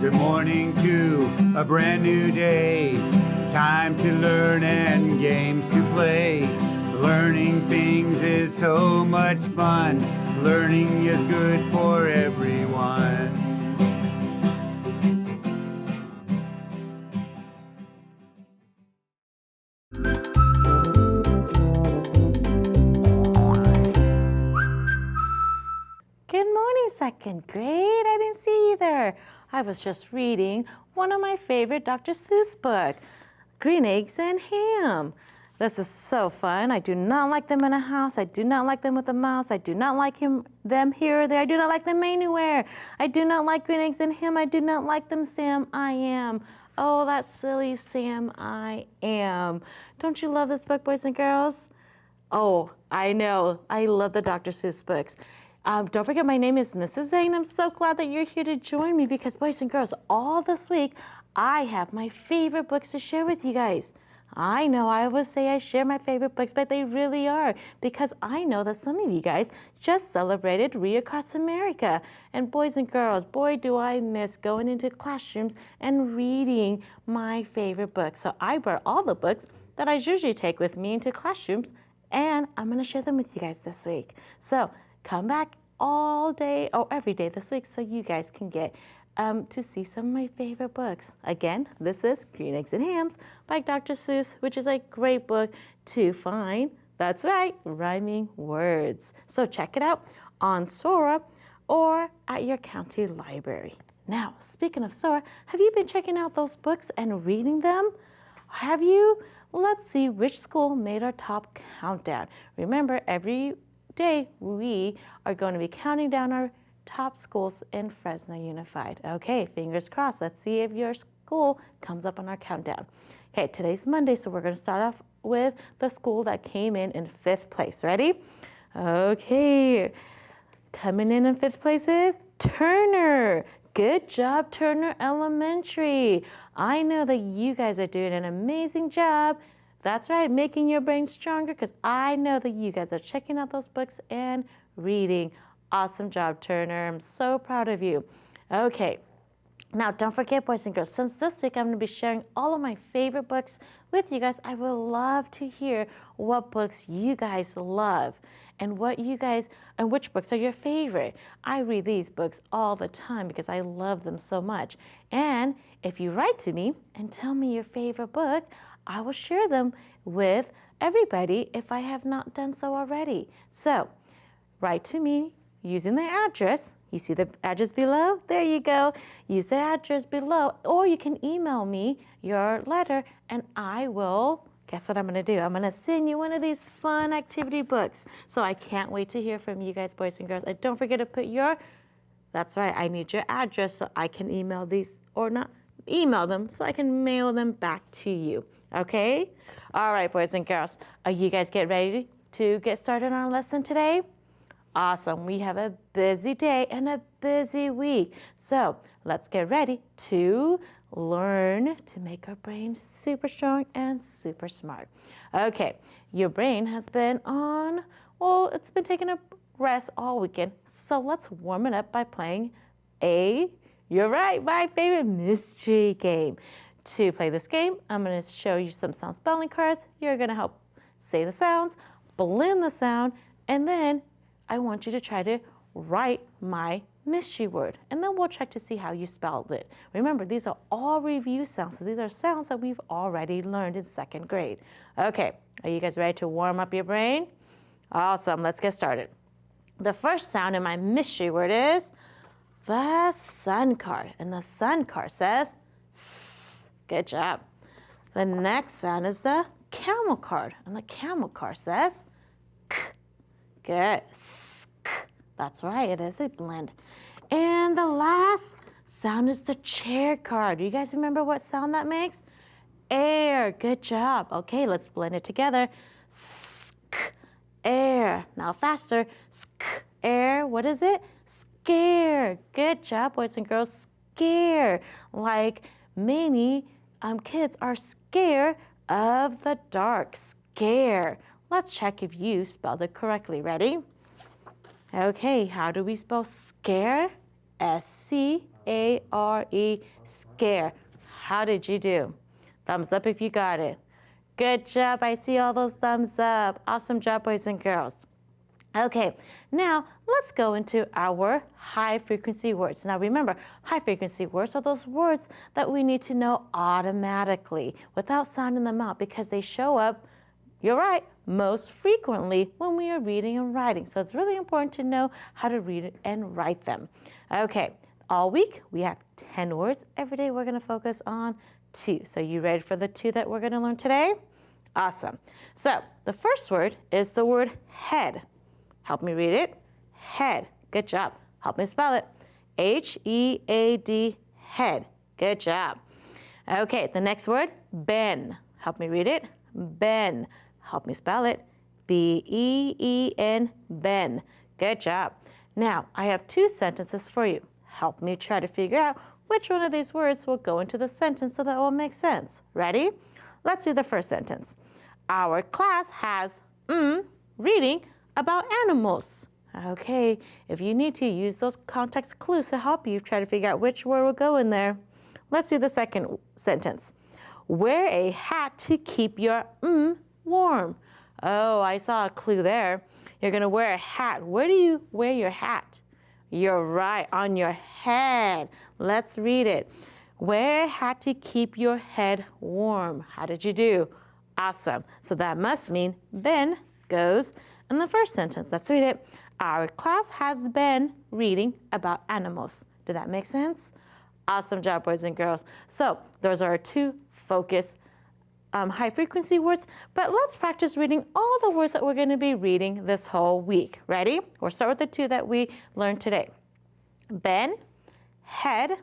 Good morning to a brand new day. Time to learn and games to play. Learning things is so much fun. Learning is good for everyone. Good morning, second grade. I didn't see you there. I was just reading one of my favorite Dr. Seuss book, Green Eggs and Ham. This is so fun. I do not like them in a house. I do not like them with a mouse. I do not like them here or there. I do not like them anywhere. I do not like green eggs and ham. I do not like them, Sam. I am. Oh, that silly Sam. I am. Don't you love this book, boys and girls? Oh, I know. I love the Dr. Seuss books. Don't forget, my name is Mrs. Vane. I'm so glad that you're here to join me because, boys and girls, all this week, I have my favorite books to share with you guys. I know I always say I share my favorite books, but they really are because I know that some of you guys just celebrated Read Across America. And boys and girls, boy, do I miss going into classrooms and reading my favorite books. So I brought all the books that I usually take with me into classrooms, and I'm going to share them with you guys this week. So come back all day or every day this week so you guys can get to see some of my favorite books. Again, this is Green Eggs and Hams by Dr. Seuss, which is a great book to find, that's right, rhyming words. So check it out on Sora or at your county library. Now, speaking of Sora, have you been checking out those books and reading them? Have you? Let's see which school made our top countdown. Remember, every day we are going to be counting down our top schools in Fresno Unified. Okay, fingers crossed. Let's see if your school comes up on our countdown. Okay, today's Monday, so we're going to start off with the school that came in 5th place. Ready? Okay, coming in 5th place is Turner. Good job, Turner Elementary. I know that you guys are doing an amazing job. That's right, making your brain stronger because I know that you guys are checking out those books and reading. Awesome job, Turner. I'm so proud of you. Okay, now don't forget, boys and girls, since this week I'm going to be sharing all of my favorite books with you guys, I would love to hear what books you guys love and which books are your favorite. I read these books all the time because I love them so much. And if you write to me and tell me your favorite book, I will share them with everybody if I have not done so already. So write to me using the address. You see the address below? There you go. Use the address below, or you can email me your letter and I will, guess what I'm going to do? I'm going to send you one of these fun activity books. So I can't wait to hear from you guys, boys and girls. And don't forget to put that's right, I need your address so I can email these, or not email them, so I can mail them back to you. Okay? All right, boys and girls. Are you guys ready to get started on our lesson today? Awesome. We have a busy day and a busy week. So let's get ready to learn to make our brain super strong and super smart. Okay, your brain has been it's been taking a rest all weekend. So let's warm it up by playing you're right, my favorite mystery game. To play this game, I'm going to show you some sound spelling cards. You're going to help say the sounds, blend the sound, and then I want you to try to write my mystery word. And then we'll check to see how you spelled it. Remember, these are all review sounds. So these are sounds that we've already learned in 2nd grade. Okay, are you guys ready to warm up your brain? Awesome, let's get started. The first sound in my mystery word is the sun card. And the sun card says S. Good job. The next sound is the camel card. And the camel card says K. Good. S-k. That's right, it is a blend. And the last sound is the chair card. Do you guys remember what sound that makes? Air. Good job. Okay, let's blend it together. S-k. Air. Now faster. S-k. Air. What is it? Scare. Good job, boys and girls. Scare. Like many kids are scared of the dark. Scare. Let's check if you spelled it correctly. Ready? Okay, how do we spell scare? S-C. S-C-A-R-E, scare. How did you do? Thumbs up if you got it. Good job. I see all those thumbs up. Awesome job, boys and girls. Okay, now let's go into our high frequency words. Now remember, high frequency words are those words that we need to know automatically without sounding them out because they show up, you're right, most frequently when we are reading and writing. So it's really important to know how to read and write them. Okay, all week we have 10 words. Every day we're going to focus on 2. So you ready for the 2 that we're going to learn today? Awesome. So the first word is the word head. Help me read it. Head. Good job. Help me spell it. H-E-A-D, head. Good job. Okay, the next word, ben. Help me read it. Ben. Help me spell it. B-E-E-N, ben. Good job. Now, I have 2 sentences for you. Help me try to figure out which one of these words will go into the sentence so that it will make sense. Ready? Let's do the first sentence. Our class has reading about animals. Okay, if you need to, use those context clues to help you try to figure out which word will go in there. Let's do the second sentence. Wear a hat to keep your warm. Oh, I saw a clue there. You're gonna wear a hat. Where do you wear your hat? You're right, on your head. Let's read it. Wear a hat to keep your head warm. How did you do? Awesome. So that must mean Ben goes in the first sentence. Let's read it. Our class has been reading about animals. Did that make sense? Awesome job, boys and girls. So those are our 2 focus high frequency words, but let's practice reading all the words that we're going to be reading this whole week. Ready? We'll start with the 2 that we learned today. Ben, head,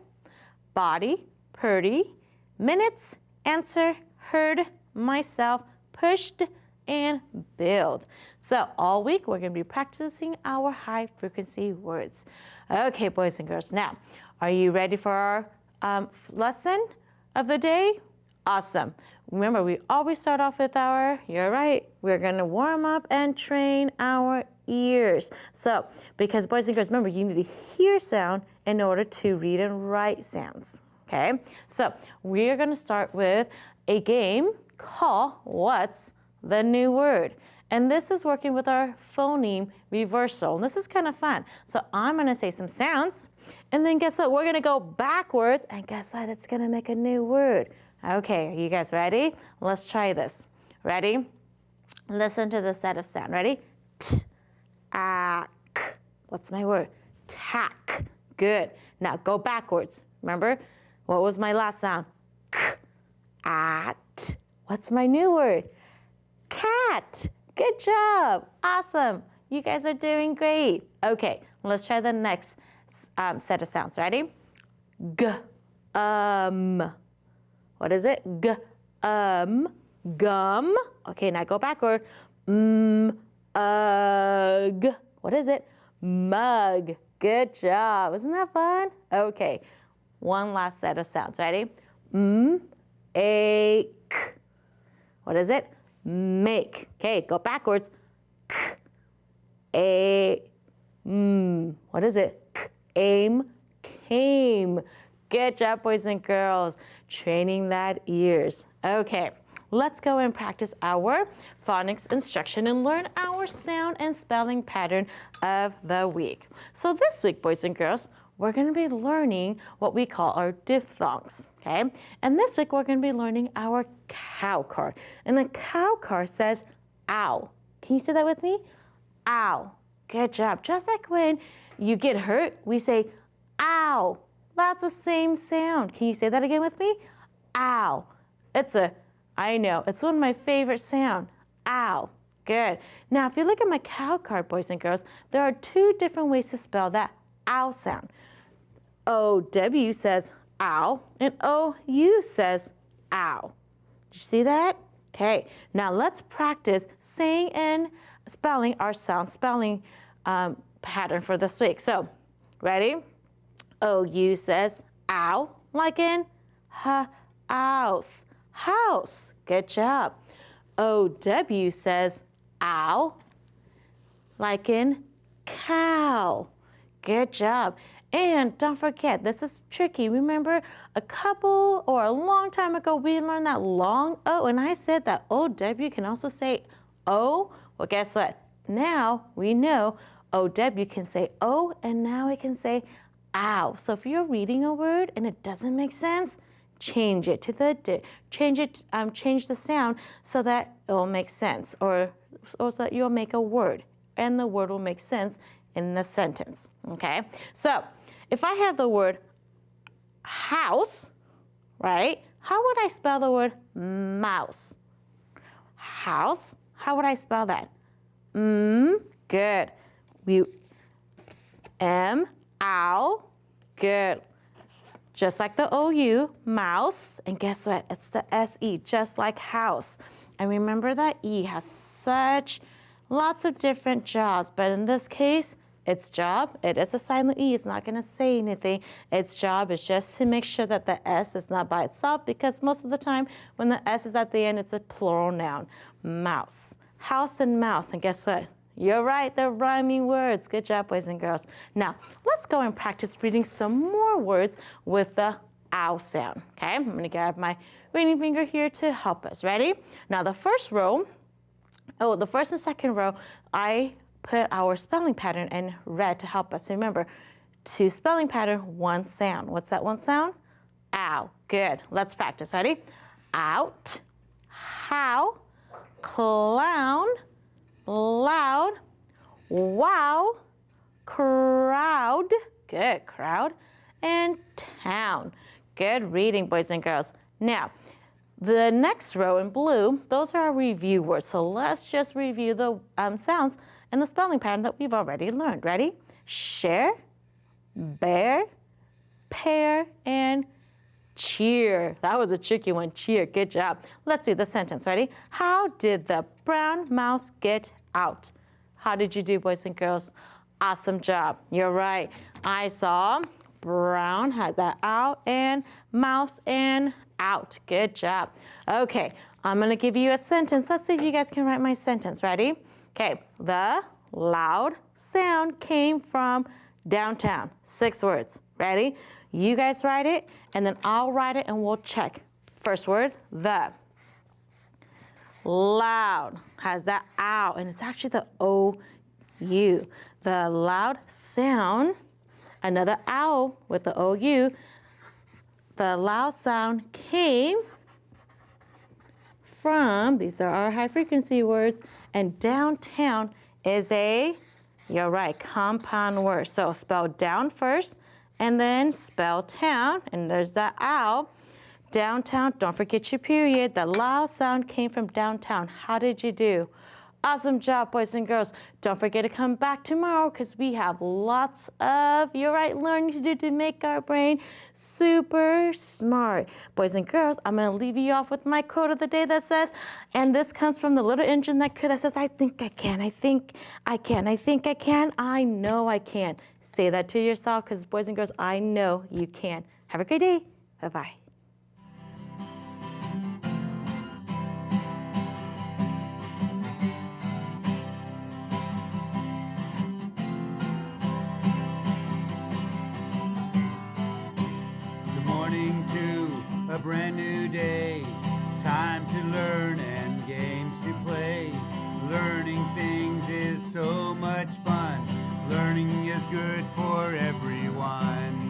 body, purdy, minutes, answer, heard, myself, pushed, and build. So all week we're going to be practicing our high frequency words. Okay, boys and girls. Now, are you ready for our lesson of the day? Awesome. Remember, we always start off with you're right, we're going to warm up and train our ears. So, because boys and girls, remember, you need to hear sound in order to read and write sounds. Okay? So, we're going to start with a game called What's the New Word? And this is working with our phoneme reversal. And this is kind of fun. So I'm going to say some sounds. And then guess what? We're going to go backwards. And guess what? It's going to make a new word. Okay, are you guys ready? Let's try this. Ready? Listen to the set of sound. Ready? T-a-k. What's my word? Tack. Good. Now go backwards. Remember? What was my last sound? K-at. What's my new word? Cat. Good job. Awesome. You guys are doing great. Okay, let's try the next set of sounds. Ready? G. What is it? G. Gum. Okay, now go backward. Ug. What is it? Mug. Good job. Isn't that fun? Okay, one last set of sounds. Ready? Ache. What is it? Make. Okay, go backwards. What is it? Aim, came. Good job, boys and girls. Training that ears. Okay, let's go and practice our phonics instruction and learn our sound and spelling pattern of the week. So this week, boys and girls, we're going to be learning what we call our diphthongs, okay? And this week, we're going to be learning our cow card. And the cow card says, ow. Can you say that with me? Ow. Good job. Just like when you get hurt, we say, ow. That's the same sound. Can you say that again with me? Ow. I know, it's one of my favorite sounds. Ow. Good. Now, if you look at my cow card, boys and girls, there are 2 different ways to spell that ow sound. O-W says ow, and O-U says ow. Did you see that? Okay, now let's practice saying and spelling our sound spelling pattern for this week. So, ready? O-U says ow, like in house. House. Good job. O-W says ow, like in cow. Good job. And don't forget, this is tricky. Remember, a couple or a long time ago, we learned that long O, and I said that OW can also say O. Well, guess what? Now we know OW can say O, and now it can say ow. So if you're reading a word and it doesn't make sense, change it to the change the sound so that it will make sense, or so that you'll make a word, and the word will make sense in the sentence. Okay. So if I have the word house, right? How would I spell the word mouse? House. How would I spell that? Good. Ow. Good. Just like the OU, mouse. And guess what? It's the SE, just like house. And remember that E has lots of different jobs, but in this case, its job, it is a silent E. It's not going to say anything. Its job is just to make sure that the S is not by itself, because most of the time when the S is at the end, it's a plural noun. Mouse. House and mouse. And guess what? You're right, they're rhyming words. Good job, boys and girls. Now, let's go and practice reading some more words with the ow sound. Okay, I'm going to grab my reading finger here to help us. Ready? Now, the first and second row, I put our spelling pattern in red to help us. Remember, 2 spelling pattern, 1 sound. What's that 1 sound? Ow. Good. Let's practice. Ready? Out, how, clown, loud, wow, crowd. Good. Crowd. And town. Good reading, boys and girls. Now, the next row in blue, those are our review words. So let's just review the sounds and the spelling pattern that we've already learned. Ready? Share, bear, pair, and cheer. That was a tricky one. Cheer. Good job. Let's do the sentence. Ready? How did the brown mouse get out? How did you do, boys and girls? Awesome job. You're right. I saw brown had that out, and mouse and out. Good job. Okay, I'm going to give you a sentence. Let's see if you guys can write my sentence. Ready? Okay, the loud sound came from downtown. 6 words. Ready? You guys write it, and then I'll write it, and we'll check. First word, the. Loud has that ow, and it's actually the O-U. The loud sound, another ow with the O-U. The loud sound came from, these are our high frequency words, and downtown is you're right, compound word. So spell down first, and then spell town, and there's that ow. Downtown, don't forget your period. The loud sound came from downtown. How did you do? Awesome job, boys and girls. Don't forget to come back tomorrow, because we have lots of, you're right, learning to do to make our brain super smart. Boys and girls, I'm going to leave you off with my quote of the day that says, and this comes from the little engine that says, I think I can, I think I can, I think I can, I know I can. Say that to yourself, because boys and girls, I know you can. Have a great day. Bye-bye. To a brand new day, time to learn and games to play. Learning things is so much fun. Learning is good for everyone.